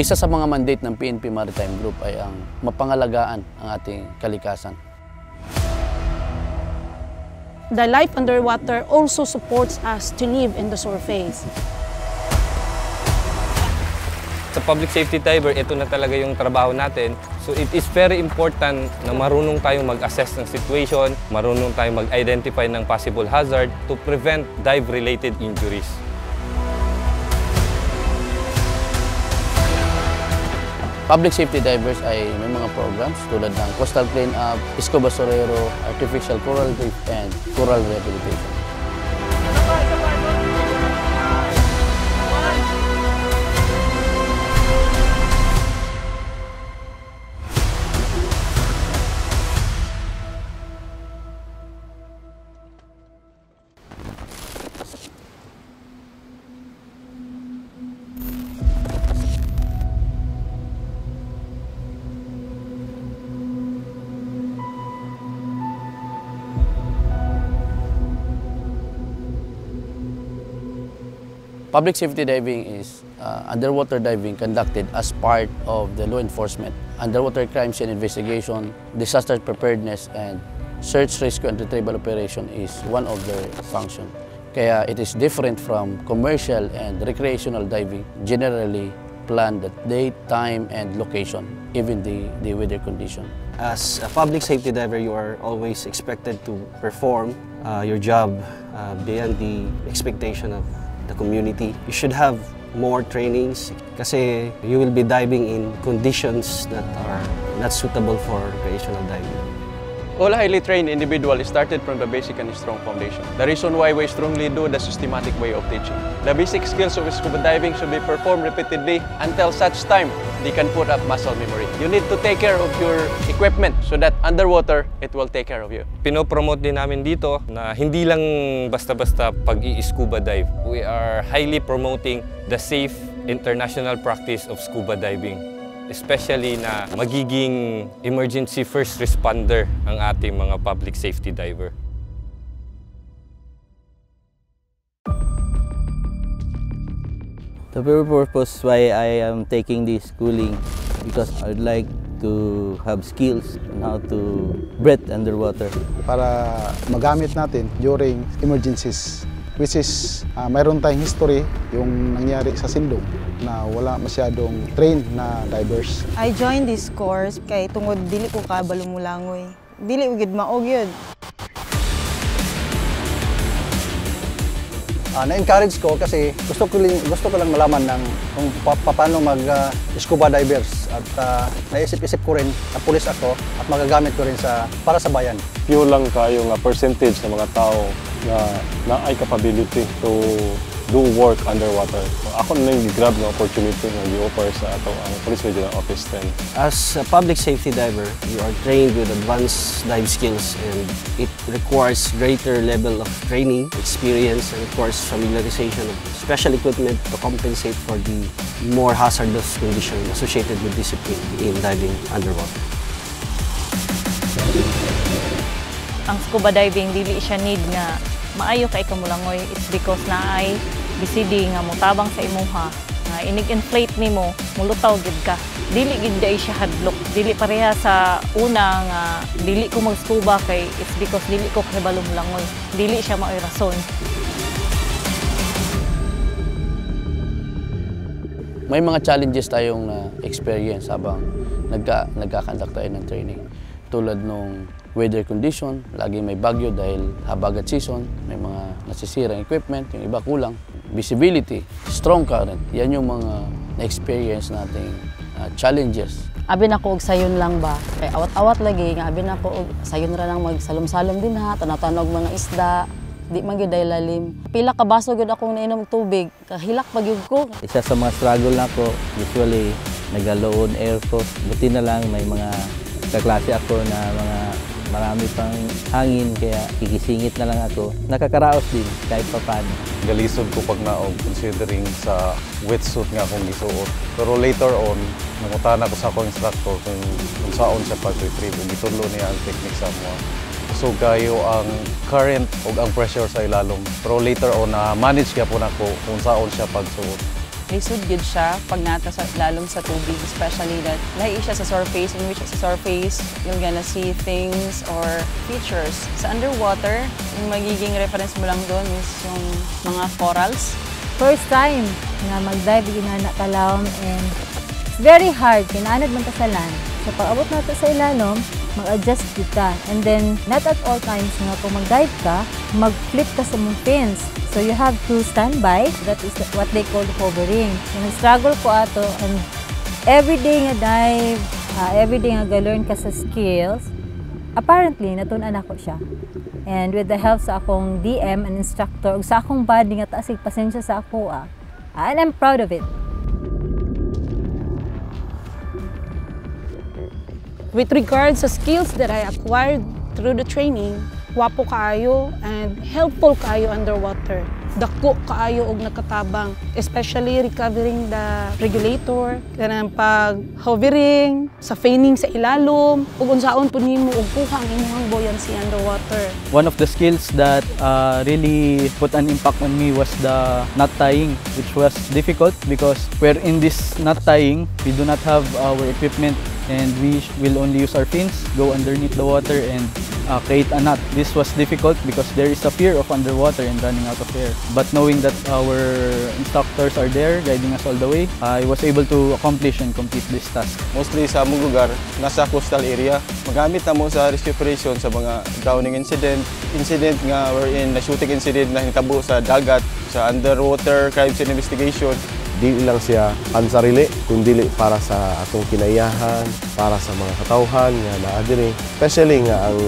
Isa sa mga mandate ng PNP Maritime Group ay ang mapangalagaan ang ating kalikasan. The life underwater also supports us to live in the surface. Sa public safety diver, ito na talaga yung trabaho natin. So it is very important na marunong tayong mag-assess ng situation, marunong tayong mag-identify ng possible hazard to prevent dive-related injuries. Public safety divers ay may mga programs tulad ng coastal cleanup, scuba basurero, artificial coral reef, and coral rehabilitation. Public safety diving is underwater diving conducted as part of the law enforcement, underwater crime scene investigation, disaster preparedness, and search, rescue, and retrieval operation is one of their functions. Kaya it is different from commercial and recreational diving, generally planned at date, time, and location, even the weather condition. As a public safety diver, you are always expected to perform your job beyond the expectation of the community. You should have more trainings kasi you will be diving in conditions that are not suitable for recreational diving. All highly trained individuals started from the basic and strong foundation. The reason why we strongly do the systematic way of teaching. The basic skills of scuba diving should be performed repeatedly until such time they can put up muscle memory. You need to take care of your equipment so that underwater, it will take care of you. Pinopromote din namin dito na hindi lang basta-basta pag-i-scuba dive. We are highly promoting the safe international practice of scuba diving. Especially na magiging emergency first responder ang ating mga public safety diver. The very purpose why I am taking this schooling because I would like to have skills on how to breathe underwater. Para magamit natin during emergencies, which is mayroon tayong history yung nangyari sa Sindong na wala masyadong trained na divers. I joined this course kay tungod dili ko ka balumulangoy. Dili ugid maog yun. Na-encourage ko kasi gusto ko lang malaman ng kung paano mag-scuba divers at naisip-isip ko rin na pulis ako at magagamit ko rin para sa bayan. Few lang kayo nga percentage ng mga tao na ay capability to do work underwater. So, ako na nag-grab ng opportunity na i-offer sa ang Police Regional Office 10. As a public safety diver, you are trained with advanced dive skills and it requires greater level of training, experience, and of course familiarization of special equipment to compensate for the more hazardous conditions associated with discipline in diving underwater. Ang scuba diving, dili siya need nga maayo kay kamulangoy. It's because naay BCD nga mutabang sa imuha. Inig-inflate nimo, mulutaw gid ka. Dili gid day siya hadlok. Dili pareha sa una nga dili ko mag-scuba kay it's because dili ko kabalo mulangoy. Dili siya maoy rason. May mga challenges tayong experience habang nagkakandak tayo ng training. Tulad nung weather condition, lagi may bagyo dahil habagat season, may mga nasisirang equipment, yung iba kulang. Visibility, strong current, yan yung mga na-experience nating challenges. Abi na ko og sayon lang ba, kay awat-awat lagi, nga abi na ko og sayon ra lang magsalom-salom din ha, tanaw-tanog mga isda, di man gyud ay lalim. Pila ka baso gyud akong nainom tubig, kahilak pa gyud ko. Isa sa mga struggle na ko, usually nagaloon air force, buti na lang may mga kaklase ako na mga marami pang hangin kaya kikisingit na lang ako. Nakakaraos din kahit papaano. Galisod ko pag naog considering sa wetsuit nga akong gisuot. Pero later on, nangutana ko sa akong instructor kung saan siya pag-retrieve. Gitulo niya ang technique sa mga. So kayo ang current o ang pressure sa ilalom. Pero later on, manage kaya po na ko kung saan siya pagsuot. lisod gid siya pag nata sa lalong sa tubig, especially that lahi siya sa surface, in which sa surface you're gonna see things or features. Sa underwater, yung magiging reference mo lang doon is yung mga corals. First time na mag-dive ginana kalawom, and it's very hard kinaanad man ta sa land. So pag abot nato sa ilalom, mag-adjust kita. And then not at all times nga kung mag-dive ka, mag-flip ka sa mong fins. So you have to stand by. That is what they call hovering. Nag-struggle ko ato, and everyday nga dive, everyday nga ga-learn ka sa skills. Apparently, natunan ako siya. And with the help sa akong DM and instructor, ug sa akong body nga taasig pasensya sa ako, and I'm proud of it. With regards sa skills that I acquired through the training, wapo kaayo and helpful kaayo underwater. Dako kaayo og nakatabang, especially recovering the regulator, kanang pag-hovering, sa feigning sa ilalom, ug unsaon pud nimo og kuha ang imong buoyancy underwater. One of the skills that really put an impact on me was the knot tying, which was difficult because we're in this knot tying, we do not have our equipment, and we will only use our fins, go underneath the water, and create a knot. This was difficult because there is a fear of underwater and running out of air. But knowing that our instructors are there, guiding us all the way, I was able to accomplish and complete this task. Mostly sa among lugar, nasa coastal area, magamit na mo sa rescue operation sa mga drowning incident nga wherein na shooting incident na hitabo sa dagat, sa underwater crimes and investigation. Dili lang siya pansarili, kundi para sa atong kinaiyahan, para sa mga katawhan nga naa diri. Especially nga ang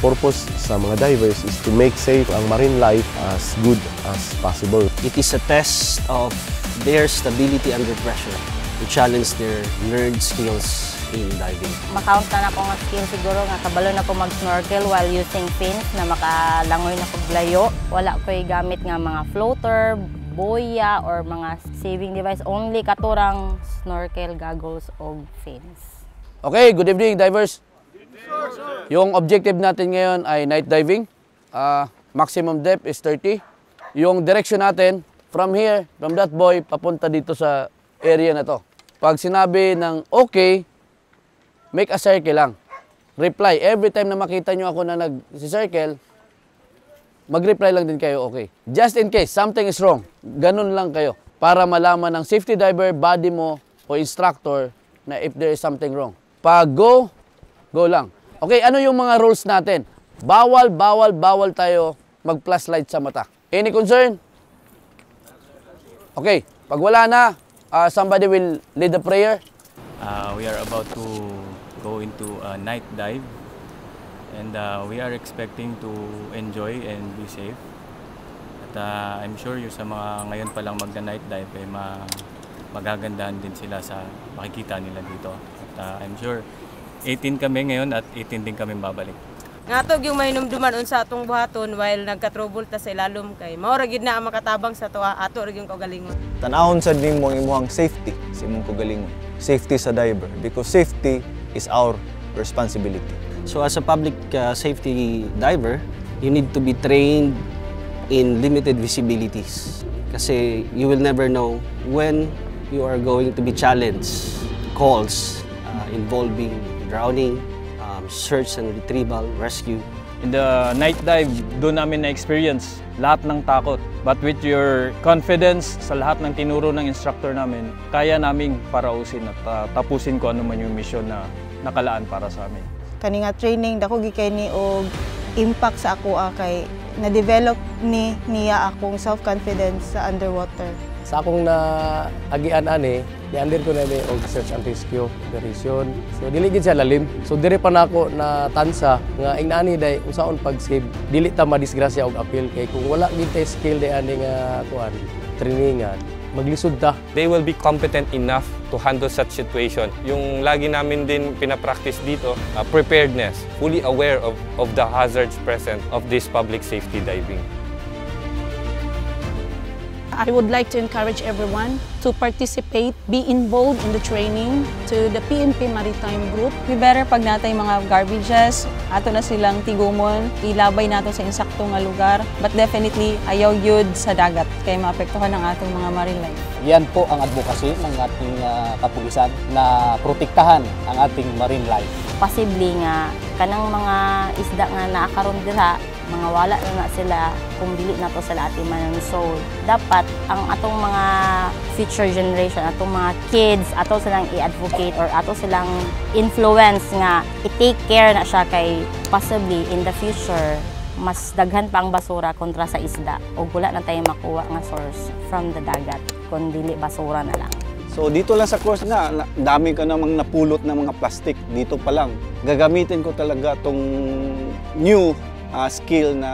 purpose sa mga divers is to make safe ang marine life as good as possible. It is a test of their stability under pressure to challenge their learned skills in diving. Makount na ako nga skill siguro nga kabalo na ko mag-snorkel while using fins na makalangoy na kog layo. Wala ko'y gamit nga mga floater, boya or mga saving device, only katurang snorkel, goggles o fins. Okay, good evening divers. Yung objective natin ngayon ay night diving. Maximum depth is 30. Yung direction natin from here, from that buoy, papunta dito sa area na to. Pag sinabi ng okay, make a circle lang. Reply. Every time na makita nyo ako na nag-circle, mag-reply lang din kayo, okay. Just in case something is wrong, ganun lang kayo. Para malaman ng safety diver, body mo, o instructor na if there is something wrong. Pag go, go lang. Okay, ano yung mga rules natin? Bawal tayo mag-flashlight sa mata. Any concern? Okay, pag wala na, somebody will lead the prayer. We are about to go into a night dive. And we are expecting to enjoy and be safe. At I'm sure yung sa mga ngayon pa lang magna-night dive, eh, magagandahan din sila sa makikita nila dito. At I'm sure 18 kami ngayon at 18 din kami babalik. Ngatog yung mahinumduman unsa atong buhaton while nagka-trouble ta sa ilalom kay mao ra gid na ang makatabang sa tuwa ato ra gyud kaugalingon. Tan-awon sad nimo ang imong safety sa imong kaugalingon. Safety sa diver because safety is our responsibility. So as a public safety diver, you need to be trained in limited visibilities. Kasi you will never know when you are going to be challenged. Calls involving drowning, search and retrieval, rescue. In the night dive, doon namin na-experience lahat ng takot. But with your confidence sa lahat ng tinuro ng instructor namin, kaya naming parausin at tapusin ko ano man yung mission na nakalaan para sa amin. Kani nga training dako gikay ni og impact sa ako kay na-develop niya akong self-confidence sa underwater. Sa akong naagian ani, ni-under ko na ni og search and rescue operation. So dili gid siya lalim. So dire pa nako na tansa nga ingani day unsaon pag-save. Dili ta madisgrasya og appeal kay kung wala gid tay skill day ani nga kuan trainingan. Maglisod ta. They will be competent enough to handle such situation. Yung lagi namin din pinapractice dito, preparedness, fully aware of the hazards present of this public safety diving. I would like to encourage everyone to participate, be involved in the training to the PNP Maritime Group. We better pag natay mga garbages, ato na silang tigumon, ilabay nato sa insakto nga lugar, but definitely ayaw yun sa dagat kay maapektuhan ang atong mga marine life. Yan po ang advocacy ng ating kapulisan na protektahan ang ating marine life. Possibly nga kanang mga isda nga naakaroon dira, mga wala na sila kung dili na to sila ating manunsold. Dapat ang atong mga future generation, atong mga kids, ato silang i-advocate or ato silang influence nga i-take care na siya kay possibly in the future mas daghan pa ang basura kontra sa isda o wala na tayo makuha nga source from the dagat kung dili basura na lang. So dito lang sa course nga, dami ka namang napulot ng mga plastic. Dito pa lang, gagamitin ko talaga tong new skill na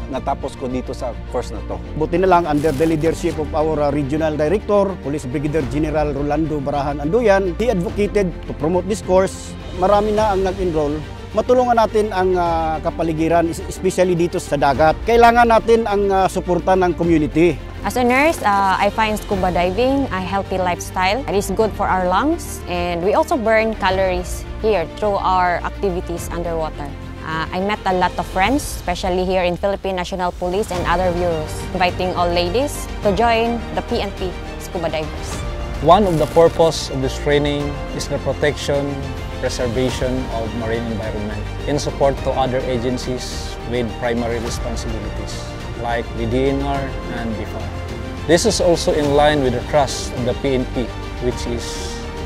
natapos ko dito sa course na to. Buti na lang under the leadership of our Regional Director, Police Brigadier General Rolando Barahan Anduyan, he advocated to promote this course. Marami na ang nag-enroll. Matulungan natin ang kapaligiran, especially dito sa dagat. Kailangan natin ang suporta ng community. As a nurse, I find scuba diving a healthy lifestyle. It is good for our lungs, and we also burn calories here through our activities underwater. I met a lot of friends, especially here in Philippine National Police and other bureaus, inviting all ladies to join the PNP Scuba Divers. One of the purpose of this training is the protection, preservation of marine environment in support to other agencies with primary responsibilities like the DNR and BFAR. This is also in line with the thrust of the PNP, which is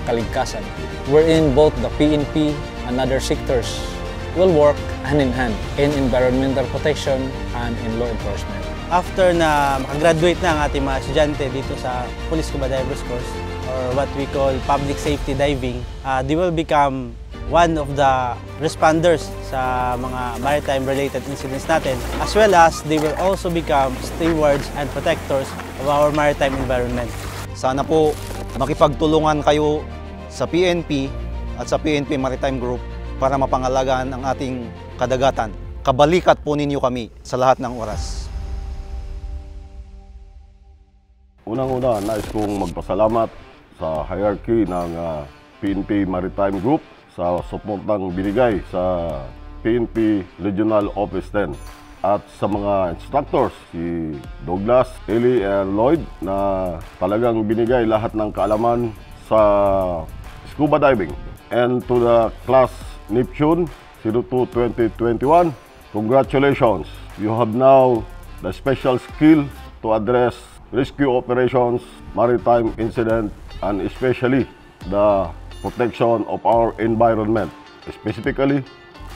kaligtasan, wherein both the PNP and other sectors will work hand in hand in environmental protection and in law enforcement. After na makagraduate na ang ating mga estudyante dito sa Police Scuba Divers course, or what we call public safety diving, they will become one of the responders sa mga maritime-related incidents natin, as well as they will also become stewards and protectors of our maritime environment. Sana po makipagtulungan kayo sa PNP at sa PNP Maritime Group para mapangalagaan ang ating kadagatan. Kabalikat po ninyo kami sa lahat ng oras. Unang-una, nais kong magpasalamat sa hierarchy ng PNP Maritime Group sa suportang binigay sa PNP Regional Office 10 at sa mga instructors, si Douglas, Eli, and Lloyd na talagang binigay lahat ng kaalaman sa scuba diving. And to the class Neptune 02 2021, congratulations! You have now the special skill to address rescue operations, maritime incident, and especially the protection of our environment, specifically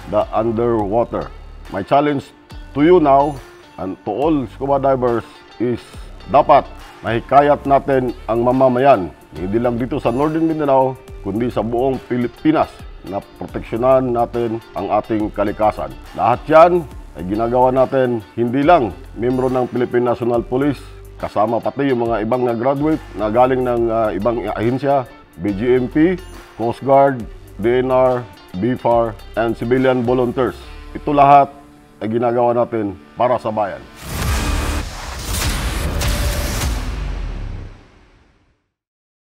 the underwater. My challenge to you now and to all scuba divers is dapat mahikayat natin ang mamamayan, hindi lang dito sa Northern Mindanao, kundi sa buong Pilipinas na proteksyonan natin ang ating kalikasan. Lahat yan ay ginagawa natin hindi lang membro ng Philippine National Police, kasama pati yung mga ibang na-graduate na galing ng ibang ahensya, BGMP, Coast Guard, DNR, BFAR, and civilian volunteers. Ito lahat ay ginagawa natin para sa bayan.